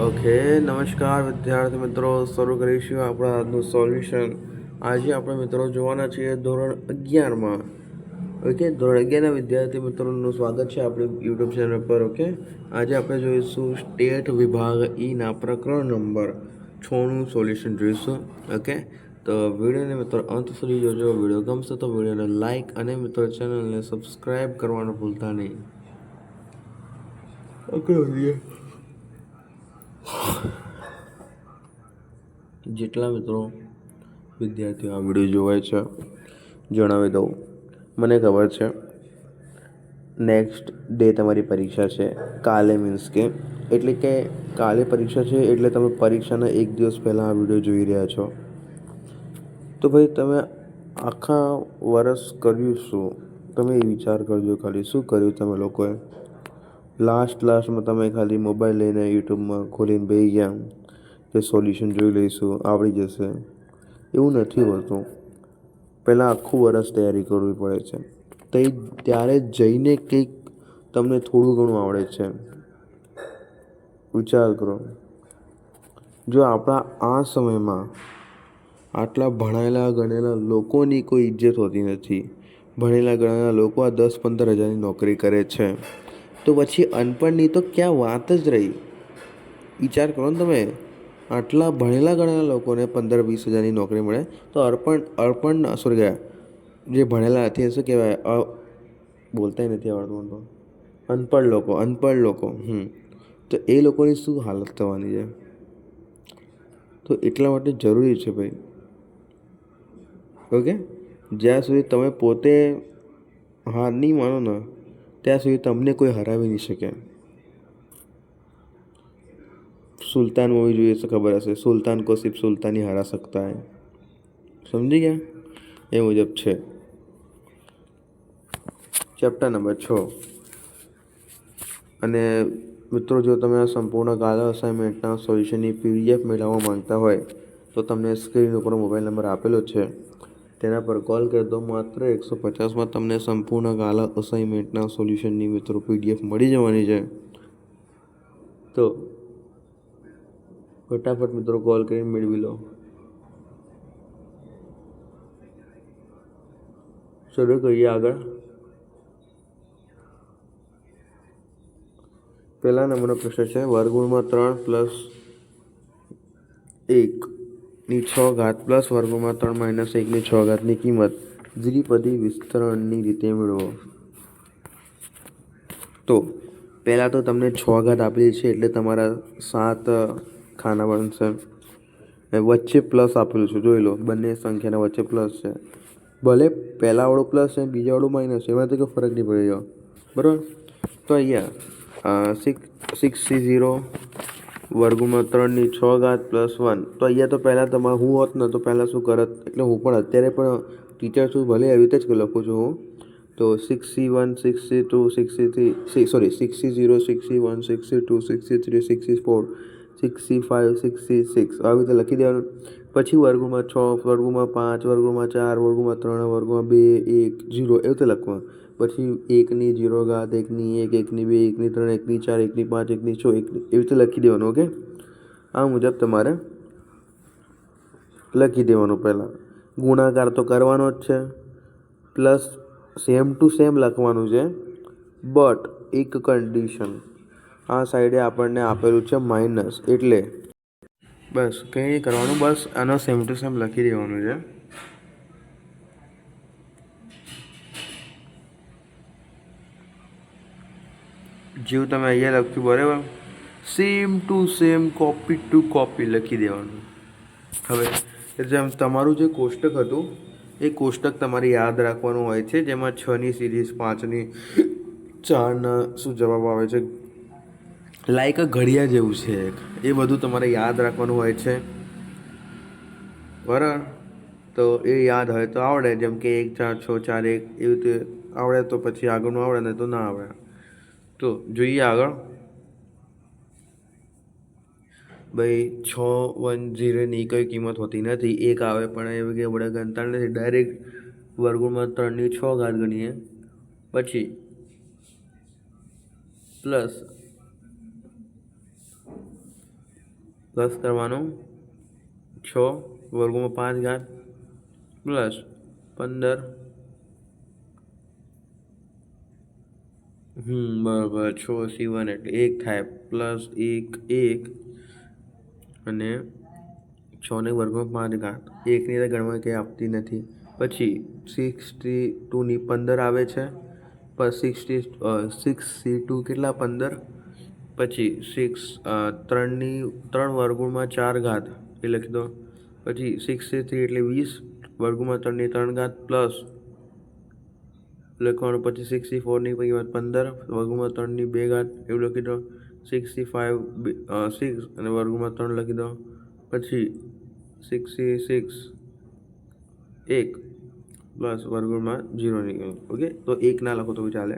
Okay, નમસ્કાર વિદ્યાર્થી મિત્રો. શરૂ કરીશું આપણા આજનું સોલ્યુશન. આજે આપણે મિત્રો જોવાના છીએ ધોરણ 11માં. ઓકે, ધોરણ 11ના વિદ્યાર્થી મિત્રોનું સ્વાગત છે આપણી યુટ્યુબ ચેનલ પર. ઓકે, આજે આપણે જોઈશું સ્ટેટ વિભાગ ઈના પ્રકરણ નંબર 6નું સોલ્યુશન જોઈશું. ઓકે, તો વિડીયોને મિત્રો અંત સુધી જોજો. વિડીયો ગમશે તો વિડીયોને લાઇક અને મિત્રો ચેનલને સબસ્ક્રાઈબ કરવાનું ભૂલતા નહીં. ઓકે, જેટલા મિત્રો વિદ્યાર્થીઓ આ વિડીયો જોવાય છે જણાવી દઉં. મને ખબર છે નેક્સ્ટ ડે તમારી પરીક્ષા છે કાલે, મીન્સ કે એટલે કે કાલે પરીક્ષા છે એટલે તમે પરીક્ષાના એક દિવસ પહેલાં આ વિડીયો જોઈ રહ્યા છો. તો ભાઈ તમે આખા વર્ષ કર્યું શું? તમે એ વિચાર કરજો. ખાલી શું કર્યું તમે લોકોએ? લાસ્ટમાં તમે ખાલી મોબાઈલ લઈને યુટ્યુબમાં ખોલીને બેસી ગયા કે સોલ્યુશન જોઈ લઈશું, આવડી જશે. એવું નથી હોતું. પહેલાં આખું વર્ષ તૈયારી કરવી પડે છે. ત્યારે જઈને કંઈક તમને થોડું ઘણું આવડે છે. વિચાર કરો, જો આપણા આ સમયમાં આટલા ભણેલા ગણેલા લોકોની કોઈ ઇજ્જત હોતી નથી. ભણેલા ગણેલા લોકો આ 10-15 હજારની નોકરી કરે છે, તો પછી અનપઢની તો ક્યાં વાત જ રહી? વિચાર કરો ને તમે. આટલા ભણેલા ગણેલા લોકોને 15-20 હજારની નોકરી મળે, તો જે ભણેલા નથી શું કહેવાય, બોલતા નથી આવડતું તો અનપઢ લોકો તો એ લોકોની શું હાલત થવાની છે? તો એટલા માટે જરૂરી છે ભાઈ. ઓકે, જ્યાં સુધી તમે પોતે હાર નહીં માનો ને ત્યાં સુધી તમને કોઈ હરાવી નહીં શકે. સુલતાન મૂવી જોઈએ તો ખબર હશે, સુલતાન કો સિર્ફ સુલતાન ही हरा सकता है. સમજી ગયા? એ મુજબ છે. Chapter number 6. અને મિત્રો, જો તમે આ સંપૂર્ણ કાલા અસાઇનમેન્ટના સોલ્યુશનની PDF મેળવવા માંગતા હોય તો તમને સ્ક્રીન ઉપર મોબાઈલ નંબર આપેલો છે, તેના પર કોલ કરી દો. માત્ર 150માં તમને સંપૂર્ણ કાલા અસાઇનમેન્ટના સોલ્યુશનની મિત્રો PDF મળી જવાની છે. તો ફટાફટ મિત્રો કોલ કરીને મેળવી લો. શરૂ કરીએ આગળ. પહેલા નંબરનો પ્રશ્ન છે, વર્ગમૂળમાં 3 + 1 + 6 વર્ગમૂળમાં 3 - 1 / 6 ની કિંમત દ્વિપદી વિસ્તરણની રીતે મેળવો. તો પહેલાં તો તમને 6 આપેલી છે એટલે તમારા 7 ખાના બનશે. વચ્ચે પ્લસ આપેલું છે, જોઈ લો. બંને સંખ્યાના વચ્ચે પ્લસ છે. ભલે પહેલાંવાળું પ્લસ છે, બીજાવાળું માઇનસ છે, એમાં તો કોઈ ફરક નહીં પડી ગયો. બરાબર? તો અહીંયા 6C0 વર્ગમાં 3 / 6 + 1. તો અહીંયા તો પહેલાં તમારે હું હોત ને તો પહેલાં શું કરત, એટલે હું પણ અત્યારે પણ ટીચર છું, ભલે એવી રીતે જ લખું છું હું. તો 6C1 6C2 6C3 sorry 6C0 6C1 6C2 6C3 6C4 6C5 6C6 આવી રીતે લખી દેવાનું. પછી વર્ગમાં 6 વર્ગમાં 5 વર્ગમાં 4 વર્ગમાં 3 વર્ગમાં 2 1 0 એવું રીતે લખવાનું. પછી 1 ની 0 ઘાત 1 ની 1 1 ની 2 1 ની 3 1 ની 4 1 ની 5 1 ની 6 એવી રીતે લખી દેવાનું. ઓકે, આ મુજબ તમારે લખી દેવાનું. પહેલાં ગુણાકાર તો કરવાનો જ છે, પ્લસ સેમ ટુ સેમ લખવાનું છે. બટ એક કન્ડિશન, આ સાઈડે આપણને આપેલું છે માઇનસ, એટલે બસ કંઈ નહીં કરવાનું, બસ આનો સેમ ટુ સેમ લખી દેવાનું છે. જેવું તમે અહીંયા લખ્યું બરાબર, same to same copy to copy લખી દેવાનું. હવે જેમ તમારું જે કોષ્ટક હતું એ કોષ્ટક તમારે યાદ રાખવાનું હોય છે, જેમાં 6ની સિરીઝ 5ની 4ના શું જવાબ આવે છે, લાઈક ઘડિયા જેવું છે એ બધું તમારે યાદ રાખવાનું હોય છે. બરાબર? તો એ યાદ હોય તો આવડે, જેમ કે 1 4 6 4 1 એવી રીતે આવડે તો પછી આગળનું આવડે, ને તો ના આવડે. તો જોઈએ આગળ. ભાઈ 610ની કંઈ કિંમત હોતી નથી, 1 આવે પણ એ કે વડે ગણતા નથી, ડાયરેક્ટ વર્ગમાં 3 / 6 ગણીએ. પછી પ્લસ પ્લસ કરવાનું 6 વર્ગમાં 5 ઘાત પ્લસ 15 બરાબર 6 C1 એટલે 1 થાય પ્લસ 1 અને 6 ને વર્ગમાં 5 ઘાત 1ની તો ગણવા કંઈ આપતી નથી. પછી 62ની 15 આવે છે, પ્લસ 6C2 કેટલા 15, પછી 3 વર્ગમાં 4 ઘાત એ લખી દો. પછી 6C3 એટલે 20 વર્ગમાં 3ની 3 ઘાત પ્લસ લખવાનું. પછી 6C4ની કિંમત 15 વર્ગમાં 3ની 2 ઘાત એવું લખી દો. 6C5 6 અને વર્ગમાં 3 લખી દો. પછી 6C6 1 પ્લસ વર્ગમાં 0ની કિંમત. ઓકે, તો 1 ના લખો તો ચાલે.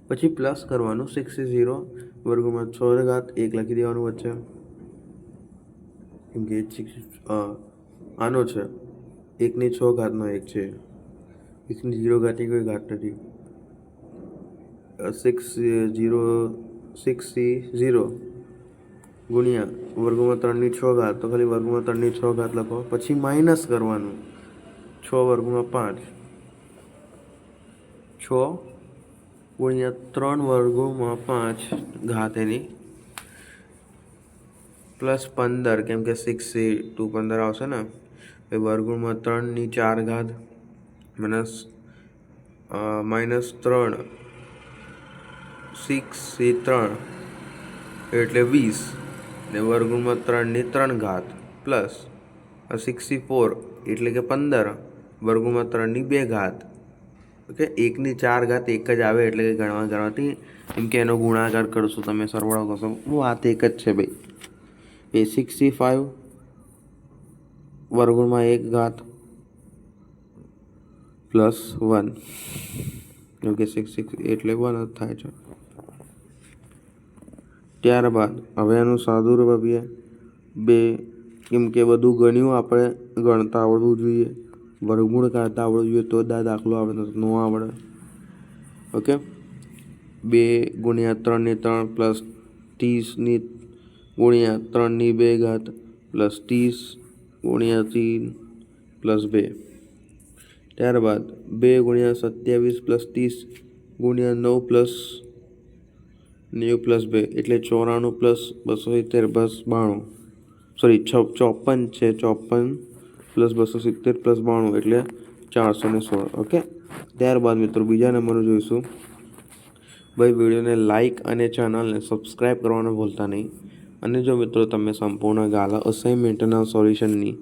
પછી પ્લસ કરવાનું 6C0 વર્ગમાં 6 ઘાત 1 લખી દેવાનું વચ્ચે, કેમ કે આનો છે 1ની 6 ઘાતનો 1 છે, 1ની 0 ઘાતની કોઈ ઘાત નથી. 6C0 ગુણ્યા વર્ગમાં 3ની 6 ઘાત, તો ખાલી વર્ગમાં 3ની 6 ઘાત લખો. પછી માઇનસ કરવાનું 6 વર્ગમાં 5, 6 ગુણ્યા 3 વર્ગમાં 5 ઘાત એની પ્લસ 15, કેમ કે 6C2 15 આવશે ને, એ વર્ગમાં 3ની 4 ઘાત માઇનસ 3 6C3 એટલે 20 ને વર્ગમાં 3ની 3 ઘાત પ્લસ 6C4 એટલે કે 15 વર્ગમાં 3ની 2 ઘાત. ઓકે, 1ની 4 ઘાત 1 જ આવે એટલે કે ગણવાથી, કેમ કે એનો ગુણાકાર કરશો તમે, સરવાળો કરશો, વાત એક જ છે ભાઈ. એ 6C5 વર્ગમાં 1 ઘાત પ્લસ 1, ઓકે 6 એટલે 1 જ થાય છે. ત્યારબાદ હવે એનું સાદું રૂપ આપીએ 2, કેમ કે બધું ગણ્યું આપણે ગણતા આવડવું જોઈએ, વર્ગમૂળ કાઢતા આવડવું જોઈએ, તો દાખલો આવે, ન આવડે. ઓકે, 2 ગુણ્યા 3ની 3 પ્લસ 30 ગુણ્યા 3ની 2 ઘાત પ્લસ 30 ગુણ્યા 3 પ્લસ 2. ત્યારબાદ 2 ગુણ્યા 27 પ્લસ 30 ગુણ્યા 9 પ્લસ 90 પ્લસ 2 એટલે 94 પ્લસ 270 પ્લસ 92, સોરી 54 છે, 54 પ્લસ 270 પ્લસ 92 એટલે 416. ઓકે, ત્યારબાદ મિત્રો બીજા નંબરનું જોઈશું. ભાઈ વિડીયોને લાઇક અને ચેનલને સબસ્ક્રાઈબ કરવાનું ભૂલતા નહીં. અને જો મિત્રો તમે સંપૂર્ણ ગાલા અસાઇનમેન્ટના સોલ્યુશનની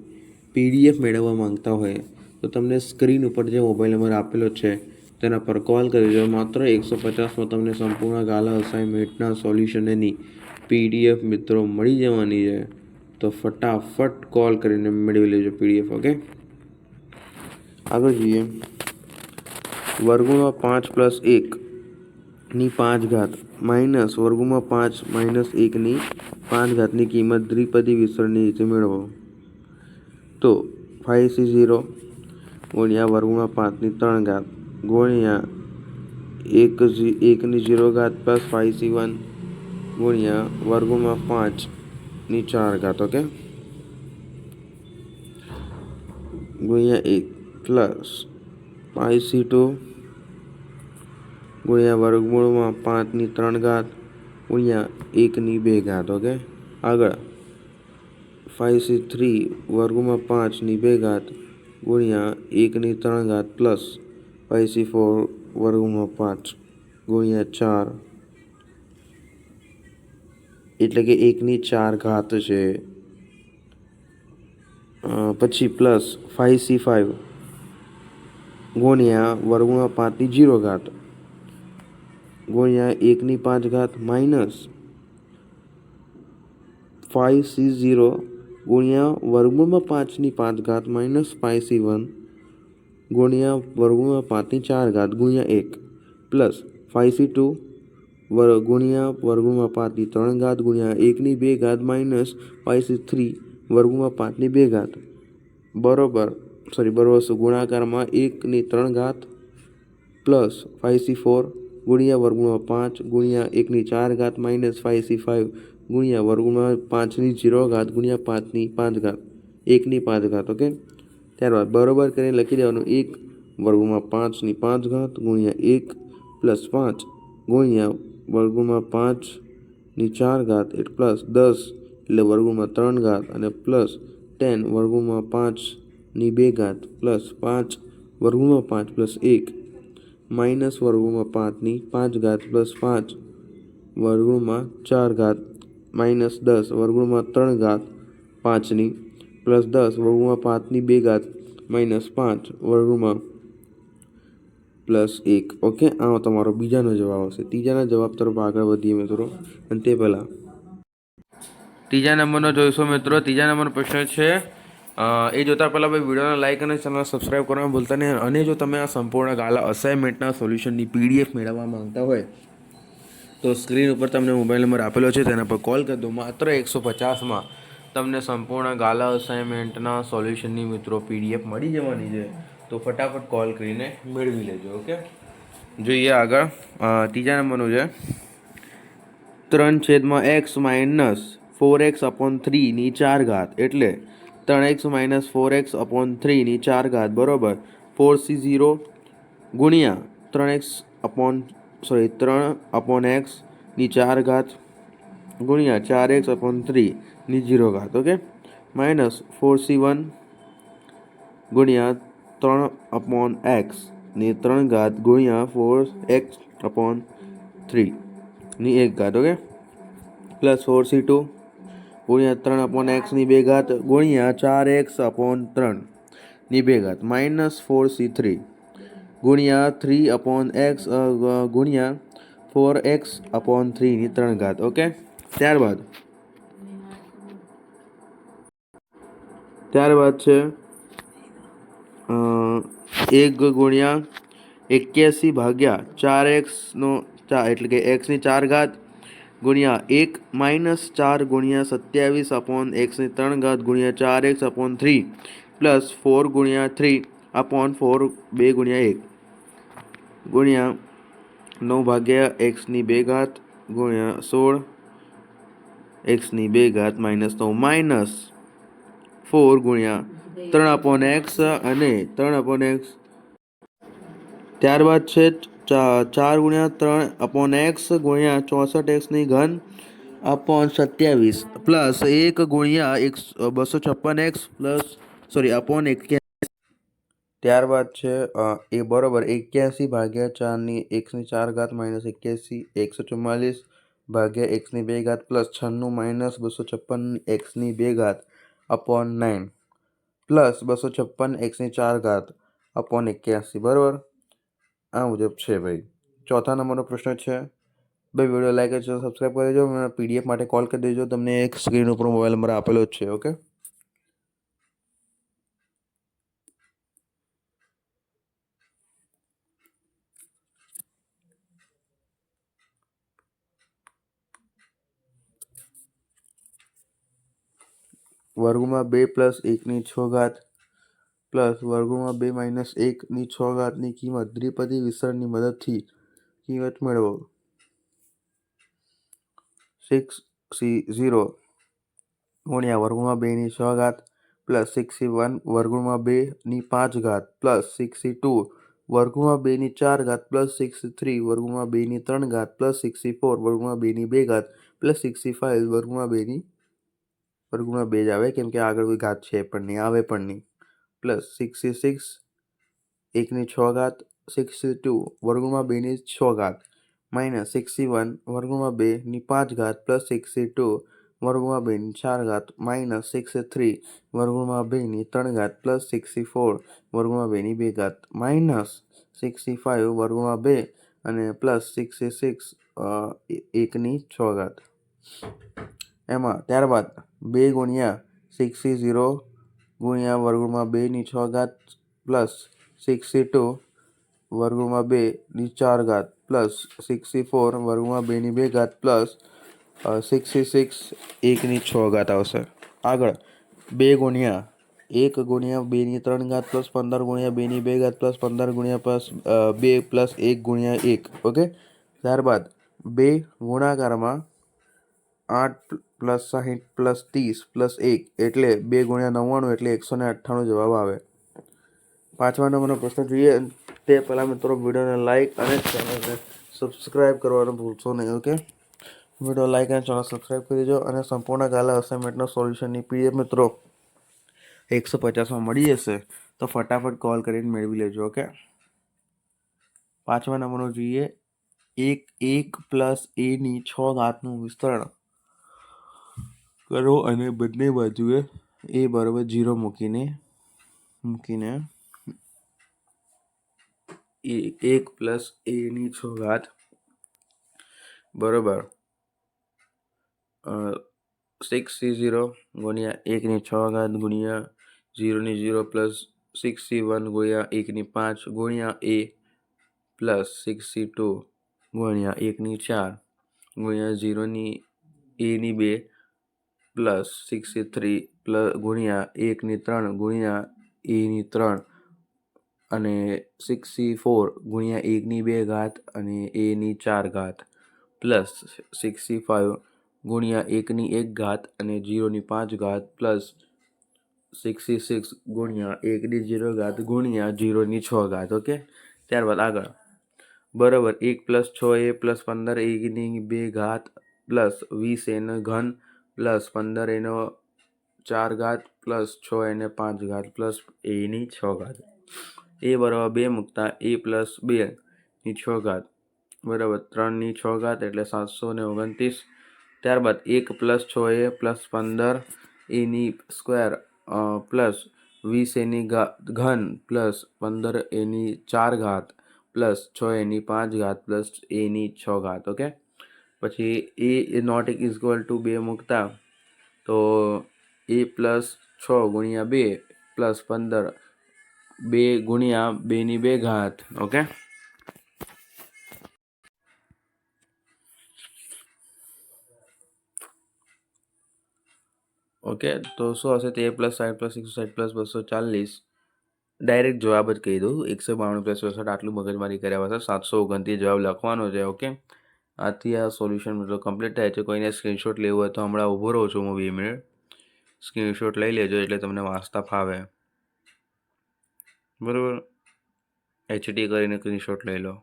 PDF મેળવવા માંગતા હોય તો તમને સ્ક્રીન ઉપર જે મોબાઈલ નંબર આપેલો છે તેના પર કોલ કરી દો. માત્ર 150માં તમને સંપૂર્ણ ગાલા અસાઇનમેન્ટના સોલ્યુશનની PDF મિત્રો મળી જવાની છે, તો ફટાફટ કોલ કરીને મેળવી લેજો PDF. ઓકે, આગળ જોઈએ. વર્ગમાં 5 પ્લસ 1ની 5 ઘાત માઇનસ વર્ગમાં 5 માઇનસ 1ની 5 ઘાતની કિંમત દ્વિપદી વિસ્તરણની રીતે મેળવો. તો 5C0 ગુણ્યા વર્ગમાં 5ની 3 ઘાત ગુણ્યા 1ની 0 ઘાત પ્લસ 5C1 ગુણ્યા વર્ગમાં 5ની 4 ઘાત. ઓકે, ગુણ્યા 1 પ્લસ 5C2 ગુણ્યા વર્ગમૂળમાં 5ની 3 ઘાત ગુણ્યા 1ની 2 ઘાત. ઓકે, આગળ 5C3 વર્ગમાં 5ની 2 ઘાત ગુણ્યા 1ની 3 ઘાત પ્લસ 5C4 વર્ગમાં 5 ગુણ્યા 4 એટલે કે 1ની 4 ઘાત છે. પછી પ્લસ 5C5 ગુણ્યા વર્ગમાં 5ની 0 ઘાત ગુણ્યા 1ની 5 ઘાત માઇનસ 5C0 ગુણ્યા વર્ગમૂળમાં 5ની 5 ઘાત માઇનસ 5C1 ગુણ્યા વર્ગમૂળમાં 5ની 4 ઘાત ગુણ્યા 1 પ્લસ 5C2 ગુણ્યા વર્ગમૂળમાં 5ની 3 ઘાત ગુણ્યા 1ની 2 ઘાત માઇનસ 5C3 વર્ગમૂળમાં 5ની 2 ઘાત બરોબર ગુણાકારમાં 1ની 3 ઘાત પ્લસ 5C4 ગુણ્યા વર્ગમૂળમાં 5 ગુણ્યા 1ની 4 ઘાત માઇનસ 5C5 ગુણ્યા વર્ગમૂળમાં 5ની 0 ઘાત ગુણ્યા 5ની 5 ઘાત 1ની 5 ઘાત. ઓકે, ત્યારબાદ બરોબર કરીને લખી દેવાનું 1 વર્ગમૂળમાં 5ની 5 ઘાત ગુણ્યા 1 પ્લસ 5 ગુણ્યા વર્ગમૂળમાં 5ની 4 ઘાત પ્લસ 10 એટલે વર્ગમૂળમાં 3 ઘાત અને પ્લસ 10 વર્ગમૂળમાં 5ની 2 ઘાત પ્લસ 5 વર્ગમૂળમાં 5 પ્લસ 1 માઇનસ વર્ગમૂળમાં 5ની 5 ઘાત પ્લસ 5 વર્ગમૂળમાં 4 ઘાત માઇનસ 10 વર્ગમૂળમાં 3 ઘાત 5ની પ્લસ 10 વર્ગમૂળમાં 5ની 2 ઘાત માઇનસ 5 વર્ગમૂળમાં પ્લસ 1. ઓકે, આ તમારો બીજાનો જવાબ આવશે. ત્રીજાના જવાબ તરફ આગળ વધીએ મિત્રો. અને તે પહેલાં ત્રીજા નંબરનો જોઈશું મિત્રો. ત્રીજા નંબરનો પ્રશ્ન છે એ જોતાં પહેલાં ભાઈ વિડીયોને લાઇક અને ચેનલ સબસ્ક્રાઈબ કરવાનું ભૂલતા નહીં. અને જો તમે આ સંપૂર્ણ ગાલા અસાઇનમેન્ટના સોલ્યુશનની PDF મેળવવા માંગતા હોય તો સ્ક્રીન ઉપર તમને મોબાઈલ નંબર આપેલો છે, તેના પર કોલ કરી દો. માત્ર 150માં તમને સંપૂર્ણ ગાલા અસાઇનમેન્ટના સોલ્યુશનની મિત્રો PDF મળી જવાની છે. તો ફટાફટ કોલ કરીને મેળવી લેજો. ઓકે, જોઈએ આગળ. ત્રીજા નંબરનું છે 3/x માઇનસ 4x/3ની 4 ઘાત એટલે 3x માઇનસ 4x/3ની 4 ઘાત બરોબર 4c0 ગુણ્યા 3/x ની 4 ઘાત ગુણ્યા 4x/3ની 0 ઘાત. ઓકે, માઇનસ 4c1 ગુણ્યા 3/x ની 3 ઘાત ગુણ્યા 4x/3ની 1 ઘાત. ઓકે, પ્લસ 4c2 ગુણ્યા 3/xની 2 ઘાત ગુણ્યા 4x/3ની 2 ઘાત માઇનસ 4c3 ગુણ્યા 3/x ગુણ્યા 4x/3ની 3 ઘાત. ઓકે, ત્યારબાદ છે 1 ગુણ્યા 81 ભાગ્યા 4x એટલે કે xની 4 ઘાત ગુણ્યા 1 માઇનસ 4 ગુણ્યા 27/xની 3 ઘાત ગુણ્યા 4x/3 પ્લસ 4 ગુણ્યા 3/4 2 ગુણ્યા 1 ગુણ્યા 9 ભાગ્યા xની 2 ઘાત ગુણ્યા 16 xની 2 ઘાત માઇનસ 9 માઇનસ 4 ગુણ્યા 3/x અને 3/x. ત્યારબાદ છે 4 ગુણ્યા 3/x ગુણ્યા 64xની ઘન અપોન 27 પ્લસ 1 ગુણ્યા 256x પ્લસ અપોન 81. ત્યારબાદ છે એ બરોબર 81 ભાગ્યા 4ની xની 4 ઘાત માઇનસ 81 144 ભાગ્યા xની 2 ઘાત પ્લસ 96 માઇનસ 256 xની 2 ઘાત અપોન 9 પ્લસ 256 xની 4 ઘાત અપોન 81 બરાબર. આ મુજબ છે ભાઈ. ચોથા નંબરનો પ્રશ્ન છે ભાઈ વિડીયો લાઈક અને સબસ્ક્રાઈબ કરી દેજો. PDF માટે કોલ કરી દેજો. તમને એક સ્ક્રીન ઉપર મોબાઈલ નંબર આપેલો જ છે. ઓકે, વર્ગમાં 2 પ્લસ 1ની 6 ઘાત પ્લસ વર્ગમાં 2 માઇનસ 1ની 6 ઘાતની કિંમત દ્વિપદી વિસ્તરણની મદદથી કિંમત મેળવો. 6c0 ગુણ્યા વર્ગમાં 2ની 6 ઘાત પ્લસ 6c1 વર્ગમાં 2ની 5 ઘાત પ્લસ 6c2 વર્ગમાં 2ની 4 ઘાત પ્લસ 6c3 વર્ગમાં 2ની 3 ઘાત પ્લસ 6c4 વર્ગમાં 2ની 2 ઘાત પ્લસ 6c5 વર્ગમાં 2 જ આવે કેમ કે આગળ કોઈ ઘાત છે પણ નહીં, આવે પણ નહીં, પ્લસ 6c6 1ની 6 ઘાત 6c2 વર્ગમાં 2ની 6 ઘાત માઇનસ 6c1 વર્ગમાં 2ની 5 ઘાત પ્લસ 6c2 વર્ગમાં 2ની 4 ઘાત માઇનસ 6c3 વર્ગમાં 2ની 3 ઘાત પ્લસ 6c4 વર્ગમાં 2ની 2 ઘાત માઇનસ 6c5 વર્ગમાં 2 અને પ્લસ 6c6 1ની 6 ઘાત. એમાં ત્યારબાદ 2 ગુણ્યા 6c0 ગુણ્યા વર્ગમાં 2ની 6 ઘાત પ્લસ 6c2 વર્ગમાં 2ની 4 ઘાત પ્લસ 6c4 વર્ગમાં 2ની 2 ઘાત પ્લસ 6c6 1ની 6 ઘાત આવશે. આગળ 2 ગુણ્યા 1 ગુણ્યા 2ની 3 ઘાત પ્લસ 15 ગુણ્યા 2ની 2 ઘાત પ્લસ 15 ગુણ્યા પ્લસ 2 પ્લસ 1 ગુણ્યા 1. ઓકે, ત્યારબાદ 2 ગુણાકારમાં 8 + 60 + 30 + 1 એટલે 2 × 99 એટલે 198 જવાબ આવે. 5મા નંબરનો પ્રશ્ન જોઈએ તે પહેલાં મિત્રો વિડીયોને લાઇક અને ચેનલને સબસ્ક્રાઈબ કરવાનું ભૂલશો નહીં. ઓકે, વિડીયો લાઇક અને ચેનલ સબસ્ક્રાઈબ કરી દેજો. અને સંપૂર્ણ કાલે અસાઇનમેન્ટનો સોલ્યુશનની પીડીએફ મિત્રો 150માં મળી જશે, તો ફટાફટ કોલ કરીને મેળવી લેજો. ઓકે, 5મા નંબરનો જોઈએ 1 + a⁴ વિસ્તરણ કરો અને બંને બાજુએ a = 0 મૂકીને 1 + a⁴ બરોબર 6c0 × 1⁴ × 0 ની 0 + 6c1 × 1⁵ × a + 6c2 × 1⁴ × 0 ની a2 + 6c3 × 1⁵ × a3 અને 6c4 × 1² અને a4 પ્લસ 6c5 × 1² અને 0.5 + 6c6 × 1⁵ × 0.6. ઓકે, ત્યારબાદ આગળ બરાબર 1 + 6a + 15a² plus 20a³ plus 15a⁴ plus 6a⁵ plus a6. a = 2 મૂકતા a + 2⁴ બરાબર 3⁶ એટલે 729. ત્યારબાદ 1 + 6a + 15a² plus 20a³ plus 15a⁴ plus 6a⁵ plus a6. Okay, પછી a ≠ 2 મૂકતા તો a + 6 × 2 પ્લસ 15 2 × 2². ઓકે, ઓકે તો શું હશે? તે a + 60 + 160 + 240 ડાયરેક્ટ જવાબ જ કહી દઉં. 192 + 64 આટલું મગજમારી કર્યા વગર 729 જવાબ લખવાનો છે. ઓકે, આથી આ સોલ્યુશન મિત્રો કમ્પ્લીટ થાય છે. કોઈને સ્ક્રીનશોટ લેવું હોય તો હમણાં ઊભો રહું છું હું 2 મિનિટ. સ્ક્રીનશોટ લઈ લેજો એટલે તમને વાંચતા ફાવે. બરાબર, HD કરીને સ્ક્રીનશોટ લઈ લો.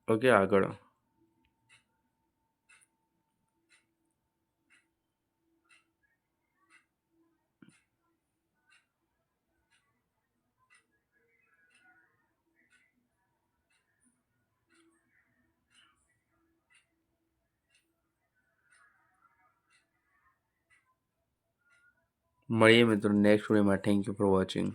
ઓકે, આગળ મળીએ મિત્રો નેક્સ્ટ વિડીયોમાં. Thank you for watching.